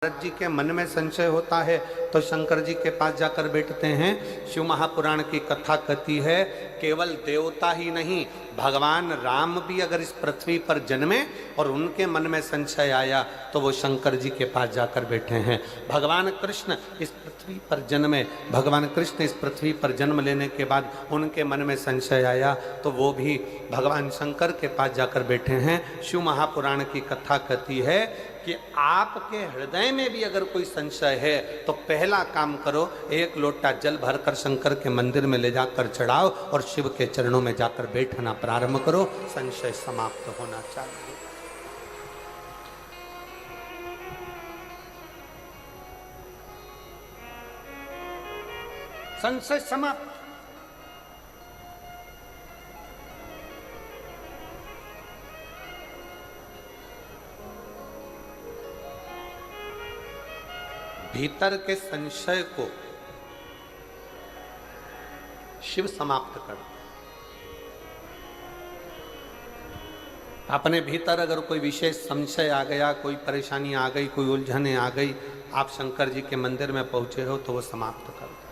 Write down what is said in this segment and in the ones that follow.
नारद जी के मन में संशय होता है तो शंकर जी के पास जाकर बैठते हैं। शिव महापुराण की कथा कहती है केवल देवता ही नहीं, भगवान राम भी अगर इस पृथ्वी पर जन्मे और उनके मन में संशय आया तो वो शंकर जी के पास जाकर बैठे हैं। भगवान कृष्ण इस पृथ्वी पर जन्मे, भगवान कृष्ण इस पृथ्वी पर जन्म लेने के बाद उनके मन में संशय आया तो वो भी भगवान शंकर के पास जाकर बैठे हैं। शिव महापुराण की कथा कहती है कि आपके हृदय में भी अगर कोई संशय है तो पहला काम करो, एक लोटा जल भरकर शंकर के मंदिर में ले जाकर चढ़ाओ और शिव के चरणों में जाकर बैठना प्रारंभ करो, संशय समाप्त होना चाहिए। संशय समाप्त। भीतर के संशय को शिव समाप्त कर दे। अपने भीतर अगर कोई विशेष संशय आ गया, कोई परेशानी आ गई, कोई उलझने आ गई, आप शंकर जी के मंदिर में पहुंचे हो तो वो समाप्त कर दे।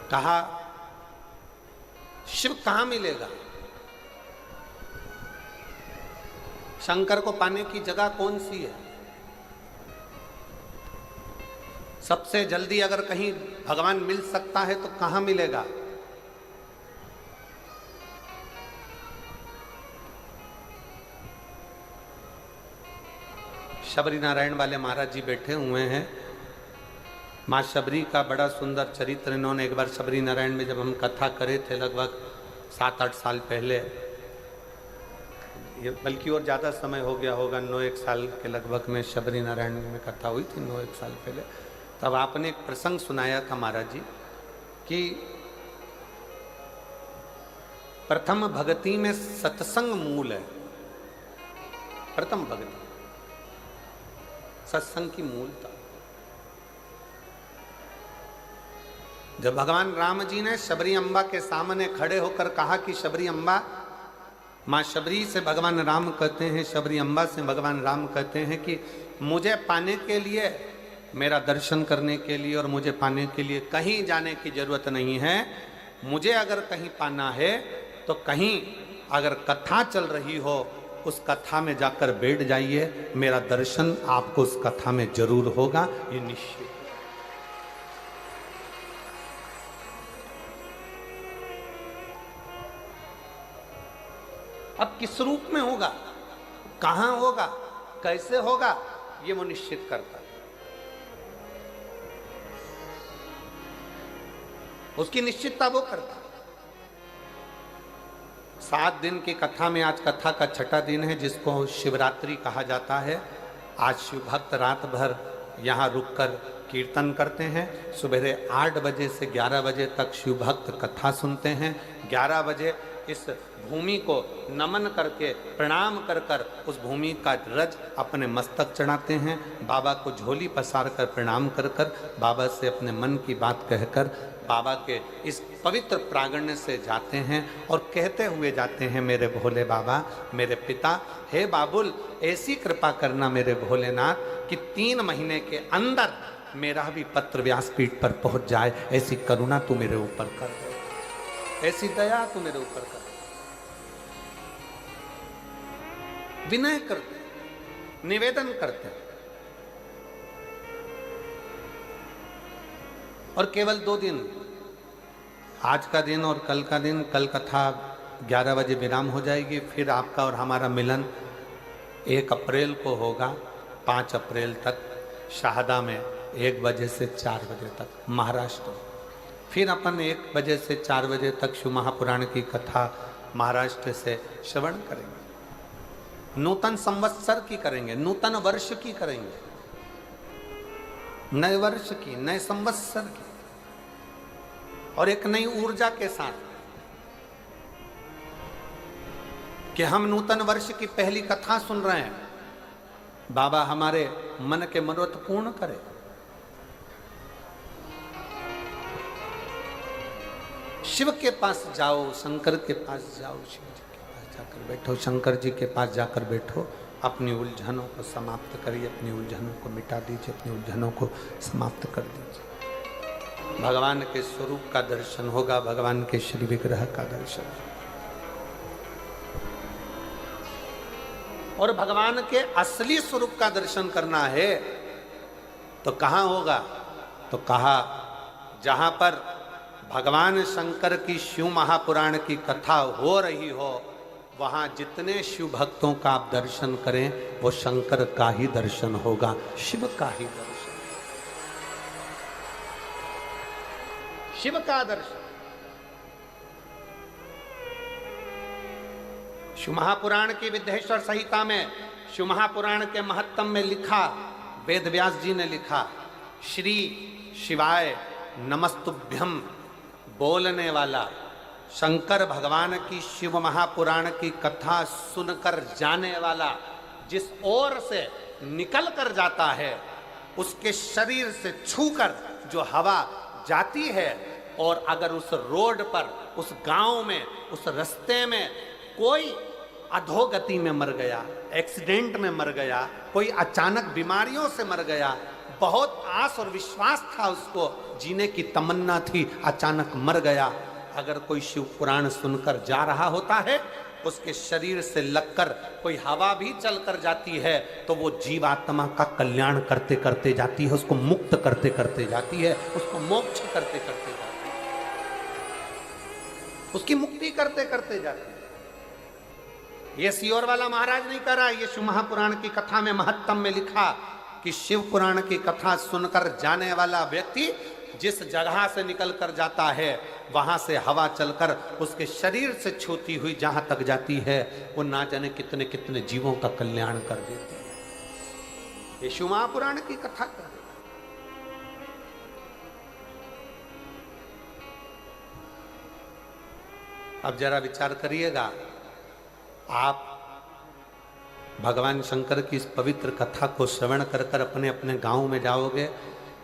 कहा शिव कहां मिलेगा, शंकर को पाने की जगह कौन सी है। सबसे जल्दी अगर कहीं भगवान मिल सकता है तो कहां मिलेगा। शबरी नारायण वाले महाराज जी बैठे हुए हैं। मां शबरी का बड़ा सुंदर चरित्र इन्होंने एक बार शबरी नारायण में जब हम कथा करे थे लगभग 7-8 साल पहले, ये बल्कि और ज़्यादा समय हो गया होगा, 9-1 साल के लगभग में शबरी नारायण में कथा हुई थी 9-1 साल पहले। तब आपने एक प्रसंग सुनाया था महाराज जी कि प्रथम भक्ति में सत्संग मूल है। प्रथम भक्ति सत्संग की मूलता। जब भगवान राम जी ने शबरी अम्बा के सामने खड़े होकर कहा कि शबरी अम्बा, माँ शबरी से भगवान राम कहते हैं, शबरी अम्बा से भगवान राम कहते हैं कि मुझे पाने के लिए, मेरा दर्शन करने के लिए और मुझे पाने के लिए कहीं जाने की जरूरत नहीं है। मुझे अगर कहीं पाना है तो कहीं अगर कथा चल रही हो उस कथा में जाकर बैठ जाइए, मेरा दर्शन आपको उस कथा में जरूर होगा, ये निश्चित। अब किस रूप में होगा, कहां होगा, कैसे होगा, ये वो निश्चित करता है। उसकी निश्चितता वो करता है। 7 दिन की कथा में आज कथा का 6ठा दिन है जिसको शिवरात्रि कहा जाता है। आज शिव भक्त रात भर यहाँ रुककर कीर्तन करते हैं। सुबह 8 बजे से 11 बजे तक शिव भक्त कथा सुनते हैं। 11 बजे इस भूमि को नमन करके प्रणाम कर कर उस भूमि का रज अपने मस्तक चढ़ाते हैं। बाबा को झोली पसार कर प्रणाम कर कर बाबा से अपने मन की बात कहकर बाबा के इस पवित्र प्रांगण से जाते हैं और कहते हुए जाते हैं, मेरे भोले बाबा, मेरे पिता, हे बाबुल, ऐसी कृपा करना मेरे भोलेनाथ कि 3 महीने के अंदर मेरा भी पत्र व्यासपीठ पर पहुंच जाए। ऐसी करुणा तू मेरे ऊपर कर दे, ऐसी दया तू मेरे ऊपर कर। विनय करते, निवेदन करते और केवल 2 दिन, आज का दिन और कल का दिन। कल कथा 11 बजे विराम हो जाएगी, फिर आपका और हमारा मिलन 1 अप्रैल को होगा। 5 अप्रैल तक शाहदा में 1 बजे से 4 बजे तक महाराष्ट्र। फिर अपन 1 बजे से 4 बजे तक शिव महापुराण की कथा महाराष्ट्र से श्रवण करेंगे। नूतन संवत्सर की करेंगे, नूतन वर्ष की करेंगे, नए वर्ष की, नए संवत्सर की, और एक नई ऊर्जा के साथ कि हम नूतन वर्ष की पहली कथा सुन रहे हैं। बाबा हमारे मन के मनोरथ पूर्ण करे। शिव के पास जाओ, शंकर के पास जाओ, शिव जी के पास जाकर बैठो, शंकर जी के पास जाकर बैठो, अपनी उलझनों को समाप्त करिए, अपनी उलझनों को मिटा दीजिए, अपनी उलझनों को समाप्त कर दीजिए। भगवान के स्वरूप का दर्शन होगा, भगवान के श्री विग्रह का दर्शन। और भगवान के असली स्वरूप का दर्शन करना है तो कहां होगा? तो कहा जहां पर भगवान शंकर की शिव महापुराण की कथा हो रही हो, वहां जितने शिव भक्तों का आप दर्शन करें वो शंकर का ही दर्शन होगा, शिव का ही दर्शन, शिव का दर्शन। शिव महापुराण की विद्येश्वर संहिता में, शिव महापुराण के महत्तम में लिखा, वेद व्यास जी ने लिखा, श्री शिवाय नमस्तुभ्यम बोलने वाला शंकर भगवान की शिव महापुराण की कथा सुनकर जाने वाला जिस ओर से निकल कर जाता है, उसके शरीर से छूकर जो हवा जाती है, और अगर उस रोड पर, उस गांव में, उस रास्ते में कोई अधोगति में मर गया, एक्सीडेंट में मर गया, कोई अचानक बीमारियों से मर गया, बहुत आस और विश्वास था, उसको जीने की तमन्ना थी, अचानक मर गया, अगर कोई शिव पुराण सुनकर जा रहा होता है, उसके शरीर से लगकर कोई हवा भी चलकर जाती है, तो वो जीवात्मा का कल्याण करते करते जाती है, उसको मुक्त करते करते जाती है, उसको मोक्ष करते करते जाती है, उसकी मुक्ति करते करते जाती है। ये सियोर वाला महाराज नहीं कर रहा, ये शिव महापुराण की कथा में महत्तम में लिखा कि शिव पुराण की कथा सुनकर जाने वाला व्यक्ति जिस जगह से निकल कर जाता है, वहां से हवा चलकर उसके शरीर से छूती हुई जहां तक जाती है, वो ना जाने कितने कितने जीवों का कल्याण कर देती है। ये शिव महापुराण की कथा कर। अब जरा विचार करिएगा, आप भगवान शंकर की इस पवित्र कथा को श्रवण कर कर अपने अपने गांव में जाओगे,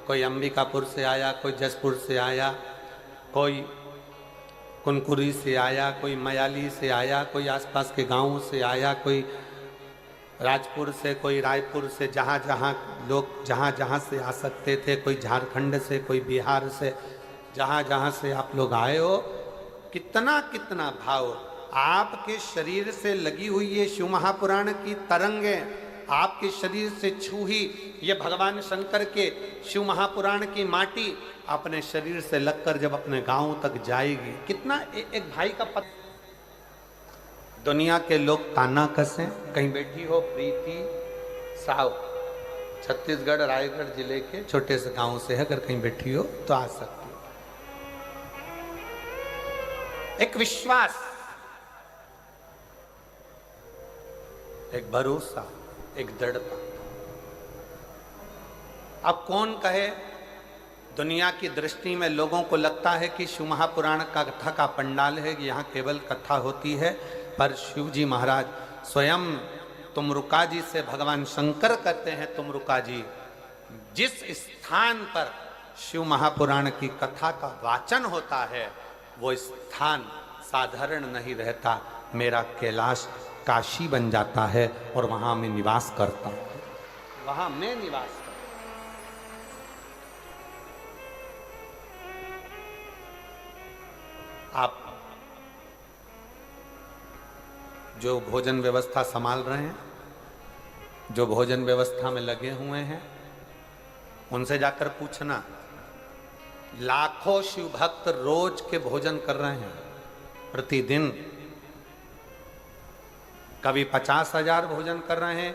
कोई अंबिकापुर से आया, कोई जसपुर से आया, कोई कुनकुरी से आया, कोई मयाली से आया, कोई आसपास के गांवों से आया, कोई राजपुर से, कोई रायपुर से, जहाँ जहाँ लोग जहाँ जहाँ से आ सकते थे, कोई झारखंड से, कोई बिहार से, जहाँ जहाँ से आप लोग आए हो, कितना कितना भाव आपके शरीर से लगी हुई ये शिव महापुराण की तरंगें, आपके शरीर से छूही ये भगवान शंकर के शिव महापुराण की माटी अपने शरीर से लगकर जब अपने गांव तक जाएगी, कितना एक भाई का पता। दुनिया के लोग ताना कसें, कहीं बैठी हो प्रीति साव, छत्तीसगढ़ रायगढ़ जिले के छोटे से गांव से है, अगर कहीं बैठी हो तो आ सकती हो। एक विश्वास, एक भरोसा, एक दृढ़ता। अब कौन कहे, दुनिया की दृष्टि में लोगों को लगता है कि शिव महापुराण का कथा का पंडाल है, यहाँ केवल कथा होती है, पर शिव जी महाराज स्वयं तुमरुका जी से भगवान शंकर कहते हैं, तुमरुका जी, जिस स्थान पर शिव महापुराण की कथा का वाचन होता है वो स्थान साधारण नहीं रहता, मेरा कैलाश काशी बन जाता है और वहां मैं निवास करता हूं, वहां मैं निवास करता हूं। आप जो भोजन व्यवस्था संभाल रहे हैं, जो भोजन व्यवस्था में लगे हुए हैं, उनसे जाकर पूछना, लाखों शिव भक्त रोज के भोजन कर रहे हैं प्रतिदिन, कभी 50,000 भोजन कर रहे हैं,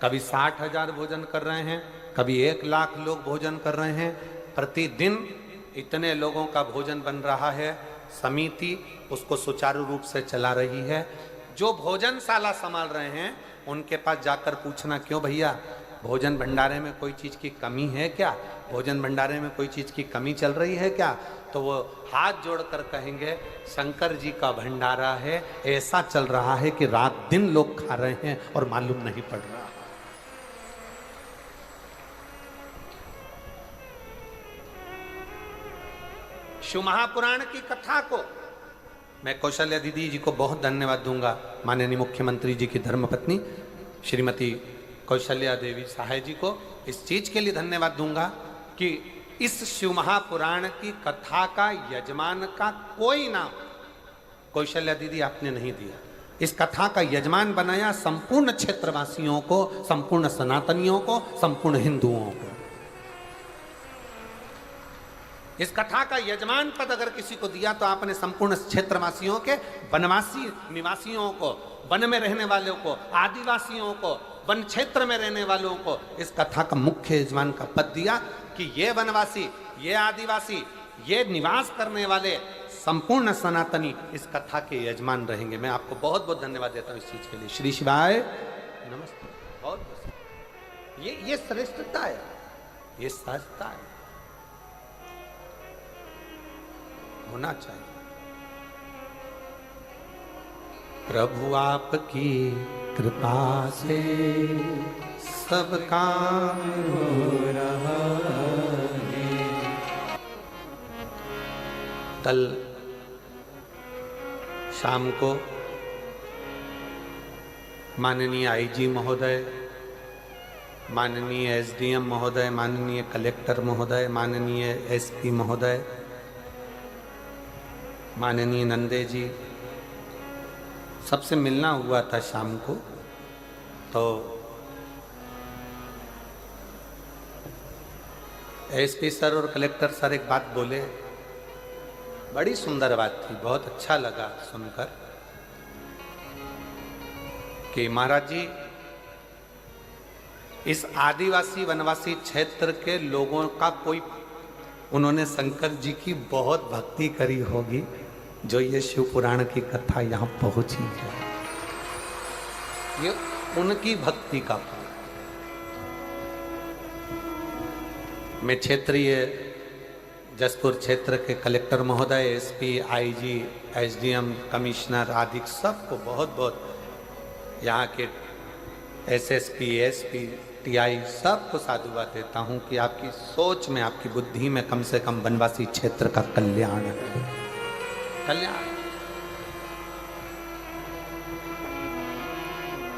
कभी 60,000 भोजन कर रहे हैं, कभी 1,00,000 लोग भोजन कर रहे हैं, प्रतिदिन इतने लोगों का भोजन बन रहा है। समिति उसको सुचारू रूप से चला रही है। जो भोजनशाला संभाल रहे हैं उनके पास जाकर पूछना, क्यों भैया भोजन भंडारे में कोई चीज़ की कमी है क्या, भोजन भंडारे में कोई चीज़ की कमी चल रही है क्या? तो वो हाथ जोड़कर कहेंगे, शंकर जी का भंडारा है, ऐसा चल रहा है कि रात दिन लोग खा रहे हैं और मालूम नहीं पड़ रहा। शिव महापुराण की कथा को मैं कौशल्या दीदी जी को बहुत धन्यवाद दूंगा, माननीय मुख्यमंत्री जी की धर्मपत्नी श्रीमती कौशल्या देवी सहाय जी को इस चीज के लिए धन्यवाद दूंगा कि इस शिव महापुराण की कथा का यजमान का कोई नाम कौशल्या दीदी आपने नहीं दिया। इस कथा का यजमान बनाया संपूर्ण क्षेत्रवासियों को, संपूर्ण सनातनियों को, संपूर्ण हिंदुओं को। इस कथा का यजमान पद अगर किसी को दिया तो आपने संपूर्ण क्षेत्रवासियों के, वनवासी निवासियों को, वन में रहने वालों को, आदिवासियों को, वन क्षेत्र में रहने वालों को इस कथा का मुख्य यजमान का पद दिया कि ये वनवासी, ये आदिवासी, ये निवास करने वाले संपूर्ण सनातनी इस कथा के यजमान रहेंगे। मैं आपको बहुत बहुत धन्यवाद देता हूँ इस चीज के लिए। श्री शिवाय नमस्ते। बहुत बहुत ये श्रेष्ठता है, ये सहजता है, होना चाहिए। प्रभु आपकी कृपा से सब काम हो रहा है। कल शाम को माननीय आईजी महोदय, माननीय एसडीएम महोदय, माननीय कलेक्टर महोदय, माननीय एसपी महोदय, माननीय नंदे जी, सबसे मिलना हुआ था शाम को। तो एसपी सर और कलेक्टर सर एक बात बोले, बड़ी सुंदर बात थी, बहुत अच्छा लगा सुनकर कि महाराज जी इस आदिवासी वनवासी क्षेत्र के लोगों का कोई, उन्होंने शंकर जी की बहुत भक्ति करी होगी जो ये शिव पुराण की कथा यहाँ पहुंची है। ये उनकी भक्ति का फल। मैं क्षेत्रीय जसपुर क्षेत्र के कलेक्टर महोदय, एसपी, आईजी, एसडीएम, कमिश्नर आदि सबको बहुत बहुत, यहाँ के एसएसपी, एसपी, टीआई सबको साधुवाद देता हूँ कि आपकी सोच में, आपकी बुद्धि में कम से कम वनवासी क्षेत्र का कल्याण है। कल्याण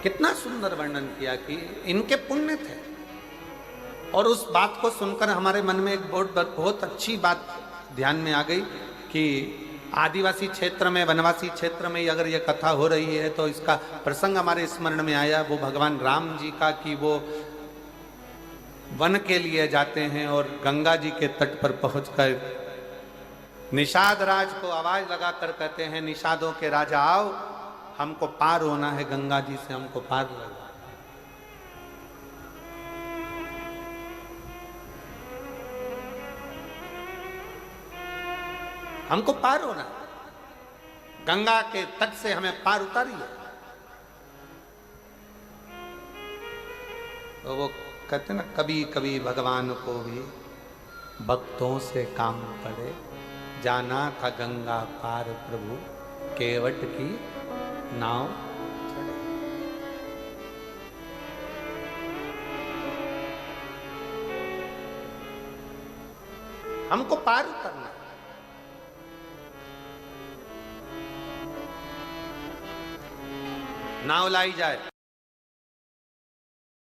कितना सुंदर वर्णन किया कि इनके पुण्य थे। और उस बात को सुनकर हमारे मन में एक बहुत अच्छी बात ध्यान में आ गई कि आदिवासी क्षेत्र में, वनवासी क्षेत्र में अगर ये कथा हो रही है तो इसका प्रसंग हमारे स्मरण में आया वो भगवान राम जी का, कि वो वन के लिए जाते हैं और गंगा जी के तट पर पहुंचकर निषाद राज को आवाज लगाकर कहते हैं, निषादों के राजा आओ, हमको पार होना है, गंगा जी से हमको पार लगा। हमको पार होना है, गंगा के तट से हमें पार उतारिए। तो वो कहते ना, कभी कभी भगवान को भी भक्तों से काम पड़े, जाना था गंगा पार प्रभु, केवट की नाव चढ़े। हमको पार उतरना है। नाव लाई जाए,